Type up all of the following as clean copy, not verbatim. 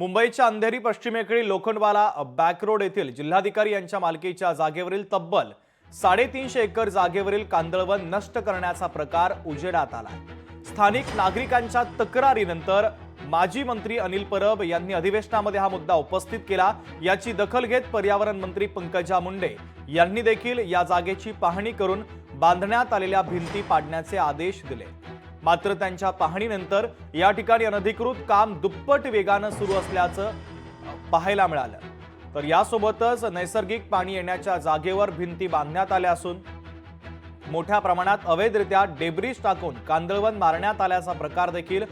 मुंबईच्या अंधेरी पश्चिमेकडील लोखंडवाला बॅकरोड येथील जिल्हाधिकारी यांच्या मालकीच्या जागेवरील तब्बल 350 एकर जागेवरील कांदळवन नष्ट करण्याचा प्रकार उजेडात आला। स्थानिक नागरिकांच्या तक्रारीनंतर माजी मंत्री अनिल परब यांनी अधिवेशनामध्ये हा मुद्दा उपस्थित केला। याची दखल घेत पर्यावरण मंत्री पंकजा मुंडे यांनी देखील या जागेची पाहणी करून बांधण्यात आलेल्या भिंती पाडण्याचे आदेश दिले। मात्र त्यांच्या पाहणीनंतर या ठिकाणी अनधिकृत काम दुप्पट वेगाने सुरू असल्याचं पाहायला मिळालं। तर यासोबतच नैसर्गिक पाणी येण्याच्या जागेवर भिंती बांधण्यात आल्या असून मोठ्या प्रमाणात अवैधरित्या डेब्रिज टाकून कांदळवन मारण्यात आल्याचा प्रकार देखील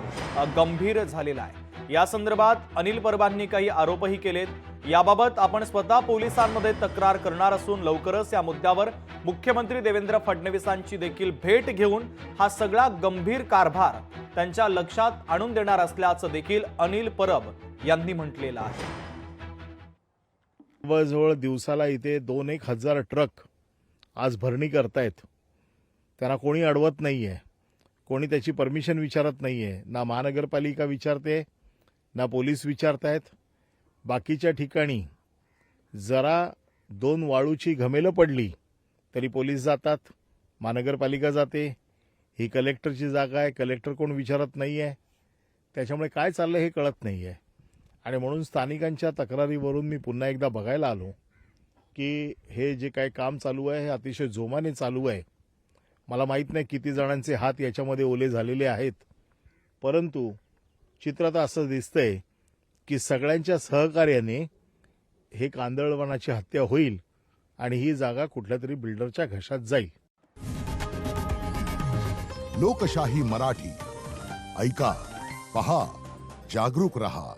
गंभीर झालेला आहे। या संदर्भात अनिल परबांनी काही आरोपही केलेत। याबाबत आपण स्वतः पोलिसांमध्ये तक्रार करणार असून लवकरच या मुद्द्यावर मुख्यमंत्री देवेंद्र फडणवीसांची देखील भेट घेऊन हा सगळा गंभीर कारभार त्यांच्या लक्षात आणून देणार असल्याचं देखील अनिल परब यांनी म्हटलेलं आहे। जवळजवळ दिवसाला इथे 2-1 हजार ट्रक आज भरणी करतायत। त्यांना कोणी अडवत नाहीये, कोणी त्याची परमिशन विचारत नाहीये, ना महानगरपालिका विचारते ना पोलीस विचारतायत। बाकीच्या ठिकाणी जरा 2 वाळूची घमेलं पडली तरी पोलीस जातात, महानगरपालिका जाते। ही कलेक्टरची जागा आहे, कलेक्टर कोण विचारत नाहीये। त्याच्यामुळे काय चाललंय हे कळत नाहीये आणि म्हणून स्थानिकांच्या तक्रारीवरून मी पुन्हा एकदा बघायला आलो की हे जे काही काम चालू आहे हे अतिशय जोमाने चालू आहे। मला माहित नाही किती जणांचे हात याच्यामध्ये ओले झालेले आहेत, परंतु चित्र तर असं दिसतंय की सगळ्यांच्या सहकार्याने हे कांदळवनाची हत्या होईल आणि ही जागा कुठल्यातरी बिल्डरच्या घशात जाईल। लोकशाही मराठी ऐका, पहा, जागरूक रहा।